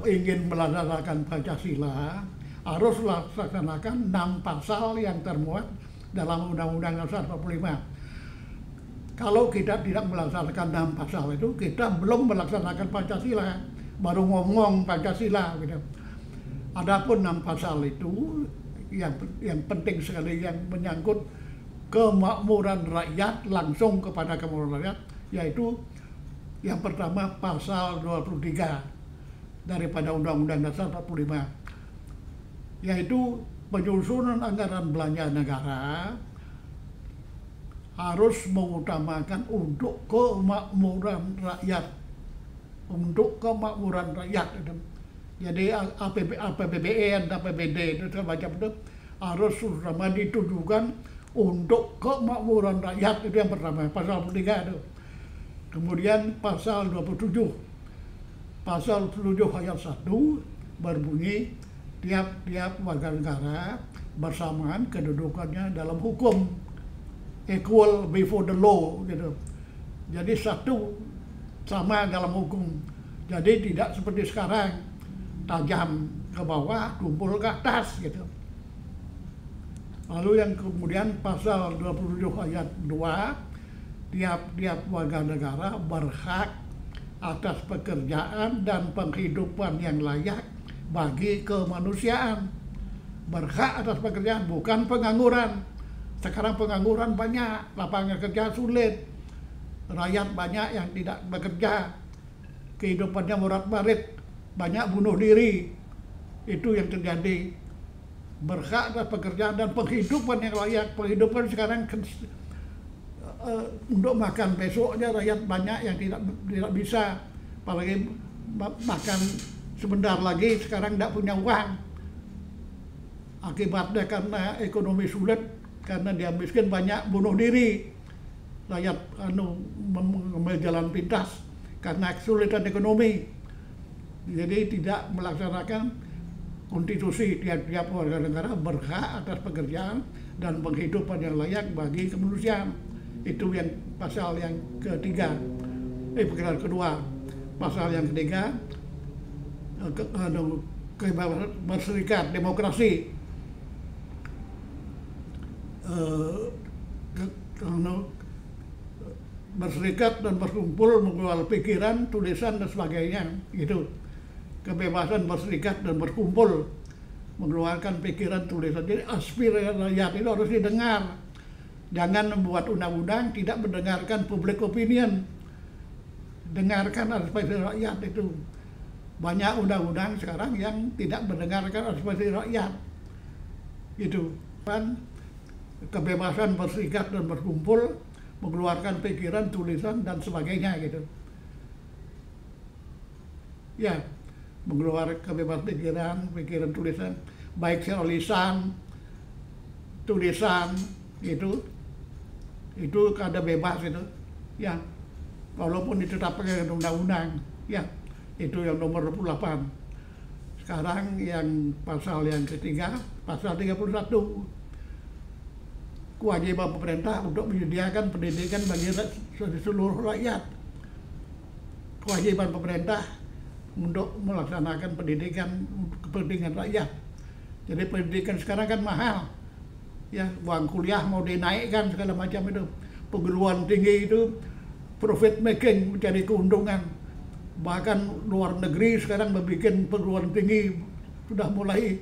ingin melaksanakan Pancasila harus melaksanakan 6 pasal yang termuat dalam Undang-Undang Dasar 45. Kalau kita tidak melaksanakan 6 pasal itu, kita belum melaksanakan Pancasila, baru ngomong Pancasila gitu. Adapun 6 pasal itu yang penting sekali, yang menyangkut kemakmuran rakyat, langsung kepada kemakmuran rakyat, yaitu yang pertama pasal 23 daripada Undang-Undang Dasar 45, yaitu penyusunan anggaran belanja negara harus mengutamakan untuk kemakmuran rakyat, untuk kemakmuran rakyat. Jadi APBN, APBD itu semacam itu harus terutama ditujukan untuk kemakmuran rakyat. Itu yang pertama, pasal 23 itu. Kemudian pasal 27 ayat 1 berbunyi tiap-tiap warga negara bersamaan kedudukannya dalam hukum, equal before the law gitu. Jadi satu sama dalam hukum. Jadi tidak seperti sekarang tajam ke bawah, tumpul ke atas gitu. Lalu yang kemudian pasal 27 ayat 2, tiap-tiap warga negara berhak atas pekerjaan dan penghidupan yang layak bagi kemanusiaan. Berhak atas pekerjaan, bukan pengangguran. Sekarang pengangguran banyak, lapangan kerja sulit, rakyat banyak yang tidak bekerja, kehidupannya morat-marit, banyak bunuh diri. Itu yang terjadi. Berhak atas pekerjaan dan penghidupan yang layak. Penghidupan sekarang untuk makan besoknya rakyat banyak yang tidak bisa, apalagi makan sebentar lagi, sekarang tidak punya uang. Akibatnya karena ekonomi sulit, karena dia miskin, banyak bunuh diri. Rakyat mengambil jalan pintas karena kesulitan ekonomi. Jadi tidak melaksanakan konstitusi. Tiap-tiap warga negara berhak atas pekerjaan dan penghidupan yang layak bagi kemanusiaan. Itu yang pasal yang ketiga, pasal kedua. Pasal yang ketiga, kebebasan berserikat, demokrasi. Berserikat dan berkumpul, mengeluarkan pikiran, tulisan dan sebagainya, gitu. Kebebasan berserikat dan berkumpul, mengeluarkan pikiran, tulisan. Jadi aspirasi rakyat itu harus didengar. Jangan membuat undang-undang tidak mendengarkan public opinion. Dengarkan aspirasi rakyat itu. Banyak undang-undang sekarang yang tidak mendengarkan aspirasi rakyat. Gitu. Kebebasan berserikat dan berkumpul, mengeluarkan pikiran, tulisan dan sebagainya gitu. Ya, mengeluarkan kebebasan pikiran, tulisan, baik secara lisan, tulisan gitu. Itu ada bebas itu, ya, walaupun ditetapkan dengan undang-undang, ya, itu yang nomor 28. Sekarang yang pasal yang ketiga, pasal 31, kewajiban pemerintah untuk menyediakan pendidikan bagi seluruh rakyat. Kewajiban pemerintah untuk melaksanakan pendidikan untuk kepentingan rakyat. Jadi pendidikan sekarang kan mahal. Ya, uang kuliah mau dinaikkan segala macam itu. Perguruan tinggi itu profit making, mencari keuntungan. Bahkan luar negeri sekarang membuat perguruan tinggi sudah mulai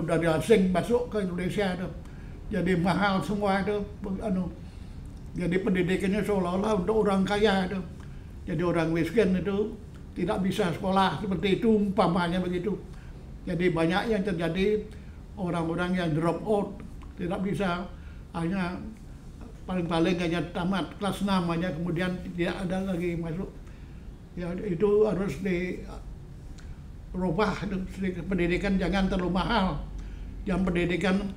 dari asing masuk ke Indonesia itu. Jadi mahal semua itu. Jadi pendidikannya seolah-olah untuk orang kaya itu. Jadi orang miskin itu tidak bisa sekolah seperti itu, umpamanya begitu. Jadi banyak yang terjadi, orang-orang yang drop out, tidak bisa, hanya paling-paling hanya tamat kelas 6 aja, kemudian tidak ada lagi masuk. Ya, itu harus dirubah. Pendidikan jangan terlalu mahal. Yang pendidikan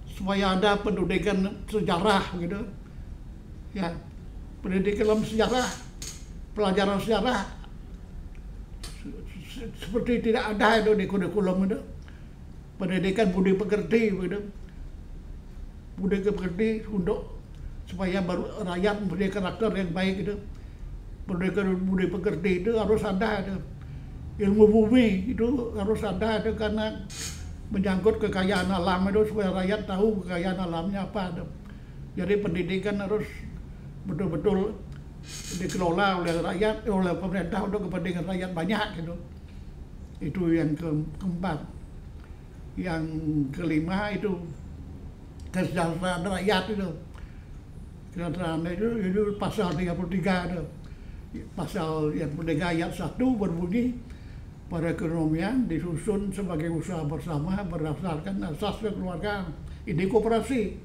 supaya ada pendidikan sejarah gitu. Ya, pendidikan dalam sejarah, pelajaran sejarah seperti tidak ada itu di kurikulum itu. Pendidikan budi pekerti gitu. Budi pekerti untuk supaya rakyat mempunyai karakter yang baik gitu. Pendidikan budi pekerti itu harus ada itu. ilmu bumi itu harus ada itu karena menyangkut kekayaan alam itu supaya rakyat tahu kekayaan alamnya apa. Jadi pendidikan harus betul-betul dikelola oleh rakyat, oleh pemerintah untuk kepentingan rakyat banyak gitu. Itu yang keempat. Yang kelima itu kesejahteraan rakyat itu. Kesejahteraan itu pasal 33 itu. Pasal yang ketiga ayat 1 berbunyi perekonomian disusun sebagai usaha bersama berdasarkan asas kekeluargaan. Ini koperasi.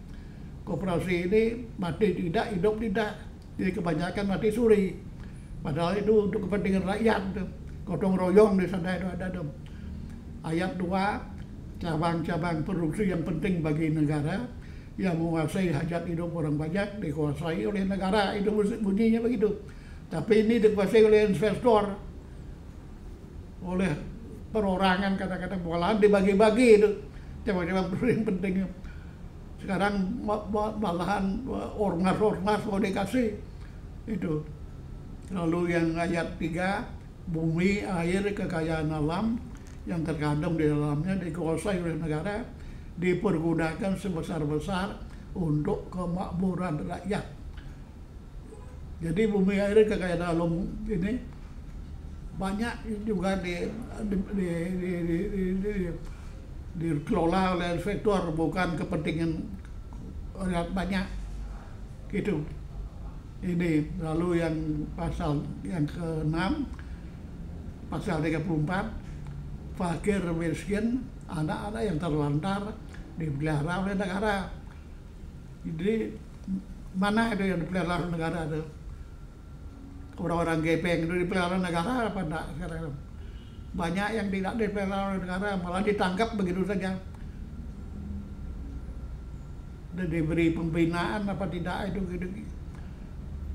Koperasi ini mati tidak, hidup tidak. Jadi kebanyakan mati suri. Padahal itu untuk kepentingan rakyat. Gotong royong di sana itu ada. Ayat 2, cabang-cabang produksi yang penting bagi negara yang menguasai hajat hidup orang banyak dikuasai oleh negara. Itu bunyinya begitu. Tapi ini dikuasai oleh investor, oleh perorangan kata-kata, malahan dibagi-bagi itu. Cabang-cabang produksi yang penting. Sekarang malahan ormas-ormas mau dikasih itu. Lalu yang ayat 3, bumi, air, kekayaan alam yang terkandung di dalamnya dikuasai oleh negara, dipergunakan sebesar-besar untuk kemakmuran rakyat. Jadi bumi, air, kekayaan alam ini banyak juga dikelola oleh investor, bukan kepentingan rakyat banyak gitu. Ini lalu yang pasal yang ke-6, pasal 34, fakir miskin, anak-anak yang terlantar dipelihara oleh negara. Jadi mana itu yang dipelihara oleh negara itu? Orang-orang gepeng itu dipelihara negara apa enggak sekarang? Banyak yang tidak dipelihara oleh negara, malah ditangkap begitu saja. Dan diberi pembinaan apa tidak itu gitu.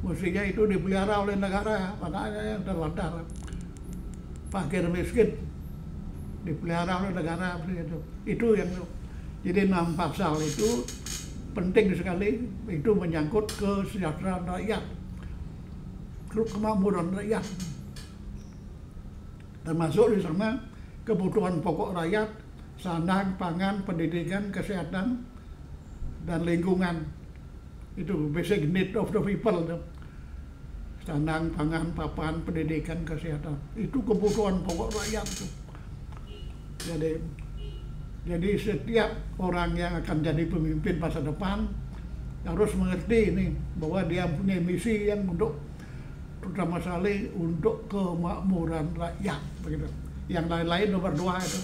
Mestinya itu dipelihara oleh negara, anaknya yang terlantar. Fakir miskin dipelihara oleh negara itu. Itu yang jadi 6 pasal itu penting sekali, itu menyangkut kesejahteraan rakyat, kemakmuran rakyat. Termasuk di sana kebutuhan pokok rakyat, sandang, pangan, pendidikan, kesehatan, dan lingkungan. Itu basic need of the people. Sandang, pangan, papan, pendidikan, kesehatan. Itu kebutuhan pokok rakyat. Jadi setiap orang yang akan jadi pemimpin masa depan harus mengerti ini, bahwa dia punya misi yang untuk, terutama sekali untuk kemakmuran rakyat begitu. Yang lain-lain nomor 2 itu.